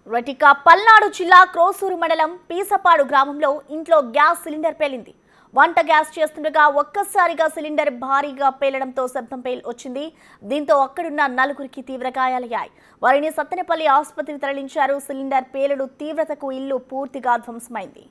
రటిక పల్నాడు జిల్లా క్రోసూరు మండలం పీసపాడు గ్రామంలో ఇంట్లో గ్యాస్ సిలిండర్ పేలింది. వంట గ్యాస్ చేస్తుండగా ఒక్కసారిగా సిలిండర్ భారీగా పేలడంతో శబ్దం వచ్చింది. దీంతో అక్కడున్న నలుగురికి తీవ్ర గాయాలయ్యాయి. వారిని సత్తెనపల్లి ఆసుపత్రికి తరలించారు. సిలిండర్ పేలుడు తీవ్రతకు ఇల్లు పూర్తిగా ధ్వంసమైంది.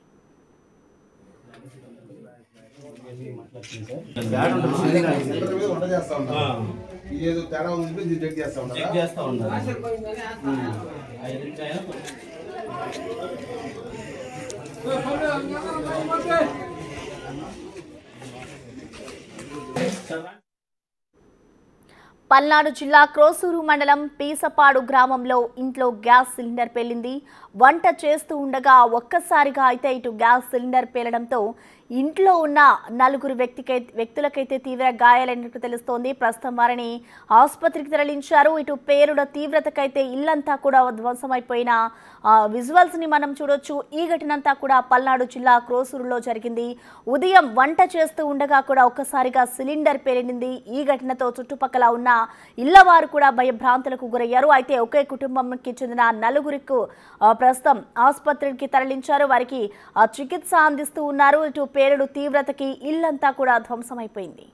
పల్నాడు జిల్లా క్రోసూరు మండలం పీసపాడు గ్రామంలో ఇంట్లో గ్యాస్ సిలిండర్ పేలింది. వంట చేస్తూ ఉండగా ఒక్కసారిగా అయితే ఇటు గ్యాస్ సిలిండర్ పేలడంతో ఇంట్లో ఉన్న నలుగురు వ్యక్తులకైతే తీవ్ర గాయాలైనట్టు తెలుస్తోంది. ప్రస్తుతం వారిని ఆసుపత్రికి తరలించారు. ఇటు పేలుడ తీవ్రతకైతే ఇల్లంతా కూడా ధ్వంసమైపోయిన విజువల్స్ ని మనం చూడొచ్చు. ఈ ఘటన అంతా కూడా పల్నాడు జిల్లా క్రోసూరులో జరిగింది. ఉదయం వంట చేస్తూ ఉండగా కూడా ఒక్కసారిగా సిలిండర్ పేలింది. ఈ ఘటనతో చుట్టుపక్కల ఉన్న ఇళ్లవారు కూడా భయభ్రాంతులకు గురయ్యారు. అయితే ఒకే కుటుంబంకి చెందిన నలుగురికి ప్రస్తుతం ఆసుపత్రికి తరలించారు. వారికి చికిత్స అందిస్తూ ఉన్నారు. ఇటు పేలుడు తీవ్రతకి ఇల్లంతా కూడా ధ్వంసమైపోయింది.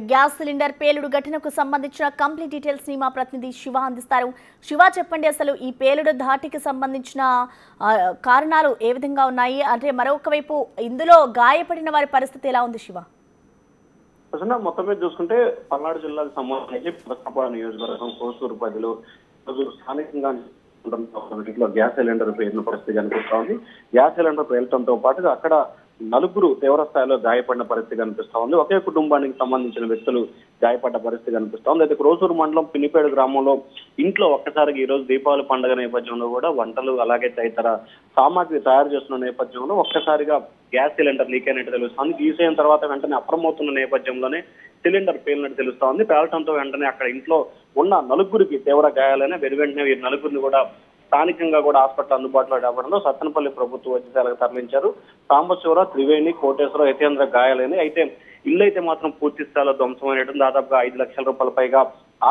గ్యాస్ సిలిండర్ పేలుడు ఘటనకు సంబంధించిన కంప్లీట్ డీటెయిల్స్ ని మా ప్రతినిధి శివ అందిస్తారు. శివ, చెప్పండి, అసలు ఈ పేలుడు ధాటికి సంబంధించిన కారణాలు ఏ విధంగా ఉన్నాయి? అంటే మరొక వైపు ఇందులో గాయపడిన వారి పరిస్థితి ఎలా ఉంది శివ? మొత్తం మీద చూసుకుంటే పల్నాడు జిల్లాకు సంబంధించి పీసపాడు నియోజకవర్గం క్రోసూరు పరిధిలో స్థానికంగా గ్యాస్ సిలిండర్ పేలిన పరిస్థితి కనిపిస్తా ఉంది. గ్యాస్ సిలిండర్ పేలటంతో పాటుగా అక్కడ నలుగురు తీవ్ర స్థాయిలో గాయపడిన పరిస్థితి కనిపిస్తా ఉంది. ఒకే కుటుంబానికి సంబంధించిన వ్యక్తులు గాయపడ్డ పరిస్థితి కనిపిస్తా ఉంది. అయితే క్రోసూరు మండలం పినిపేడు గ్రామంలో ఇంట్లో ఒక్కసారిగా ఈ రోజు దీపావళి పండుగ నేపథ్యంలో కూడా వంటలు అలాగే తదితర సామాగ్రి తయారు చేస్తున్న నేపథ్యంలో ఒక్కసారిగా గ్యాస్ సిలిండర్ లీక్ అయినట్టు తెలుస్తోంది. తీసేసిన తర్వాత వెంటనే అప్రమవుతున్న నేపథ్యంలోనే సిలిండర్ పేలినట్టు తెలుస్తా ఉంది. పేలటంతో వెంటనే అక్కడ ఇంట్లో ఉన్న నలుగురికి తీవ్ర గాయాలైన వెంటనే ఈ నలుగురిని కూడా స్థానికంగా కూడా హాస్పిటల్ అందుబాటులో రావడంలో సత్తెనపల్లి ప్రభుత్వ వైద్యశాలకు తరలించారు. సాంబశివరావు, త్రివేణి, కోటేశ్వరరావు, యతేంద్ర గాయాలైనవి. అయితే ఇల్లు అయితే మాత్రం పూర్తి స్థాయిలో ధ్వంసమైనట్టు దాదాపుగా 5 లక్షల రూపాయల పైగా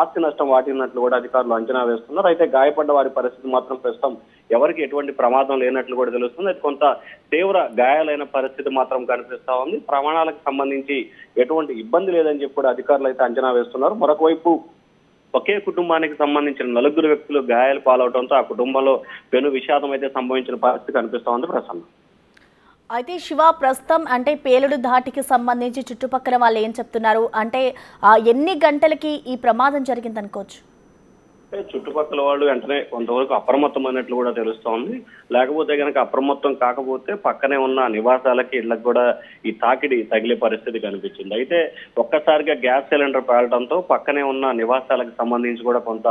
ఆస్తి నష్టం వాటినట్లు కూడా అధికారులు అంచనా వేస్తున్నారు. అయితే గాయపడ్డ వారి పరిస్థితి మాత్రం ప్రస్తుతం ఎవరికి ఎటువంటి ప్రమాదం లేనట్లు కూడా తెలుస్తుంది. అయితే కొంత తీవ్ర గాయాలైన పరిస్థితి మాత్రం కనిపిస్తా ఉంది. ప్రమాణాలకు సంబంధించి ఎటువంటి ఇబ్బంది లేదని చెప్పి కూడా అధికారులు అయితే అంచనా వేస్తున్నారు. మరొక వైపు ఒకే కుటుంబానికి సంబంధించిన నలుగురు వ్యక్తులు గాయాలు పాలవడంతో ఆ కుటుంబంలో పెను విషాదం అయితే సంభవించిన పరిస్థితి కనిపిస్తా ఉంది. ప్రసన్న, అయితే శివ, ప్రస్తుతం అంటే పేలుడు ధాటికి సంబంధించి చుట్టుపక్కల వాళ్ళు ఏం చెప్తున్నారు? అంటే ఎన్ని గంటలకి ఈ ప్రమాదం జరిగింది అనుకోవచ్చు? చుట్టుపక్కల వాళ్ళు వెంటనే కొంతవరకు అప్రమత్తమైనట్లు కూడా తెలుస్తోంది. లేకపోతే కనుక అప్రమత్తం కాకపోతే పక్కనే ఉన్న నివాసాలకి ఇళ్లకు కూడా ఈ తాకిడి తగిలే పరిస్థితి కనిపించింది. అయితే ఒక్కసారిగా గ్యాస్ సిలిండర్ పేలటంతో పక్కనే ఉన్న నివాసాలకు సంబంధించి కూడా కొంత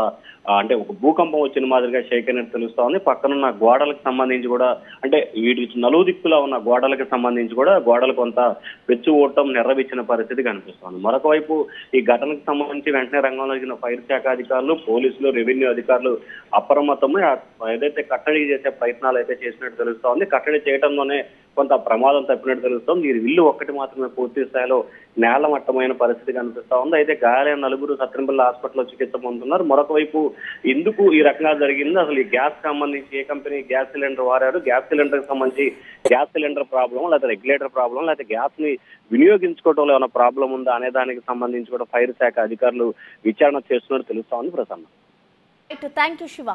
అంటే ఒక భూకంపం వచ్చిన మాదిరిగా షేక్ అయినట్టు తెలుస్తోంది. పక్కనున్న గోడలకు సంబంధించి కూడా అంటే వీటి నలుదిక్కులా ఉన్న గోడలకు సంబంధించి కూడా గోడలు కొంత వెచ్చు ఓటం నెర్రవిచ్చిన పరిస్థితి కనిపిస్తోంది. మరొక వైపు ఈ ఘటనకు సంబంధించి వెంటనే రంగంలో దిగిన ఫైర్ శాఖ అధికారులు, పోలీసులు, రెవెన్యూ అధికారులు అప్రమత్తమై ఏదైతే కట్టడి చేసే ప్రయత్నాలు అయితే చేసినట్టు తెలుస్తోంది. కట్టడి చేయడంలోనే కొంత ప్రమాదం తప్పినట్టు తెలుస్తోంది. ఈ ఇల్లు ఒక్కటి మాత్రమే పూర్తి స్థాయిలో నేలమట్టమైన పరిస్థితి కనిపిస్తా ఉంది. అయితే గాయాలైన నలుగురు సత్తెనపల్లి హాస్పిటల్లో చికిత్స పొందుతున్నారు. మరొక వైపు ఎందుకు ఈ రకంగా జరిగింది, అసలు ఈ గ్యాస్ సంబంధించి ఏ కంపెనీ గ్యాస్ సిలిండర్ వాడారు, గ్యాస్ సిలిండర్ కి సంబంధించి గ్యాస్ సిలిండర్ ప్రాబ్లం లేకపోతే రెగ్యులేటర్ ప్రాబ్లం లేకపోతే గ్యాస్ ని వినియోగించుకోవడంలో ఏమైనా ప్రాబ్లం ఉందా అనే దానికి సంబంధించి కూడా ఫైర్ శాఖ అధికారులు విచారణ చేస్తున్నట్టు తెలుస్తా ఉంది. Prasanna, thank you Shiva.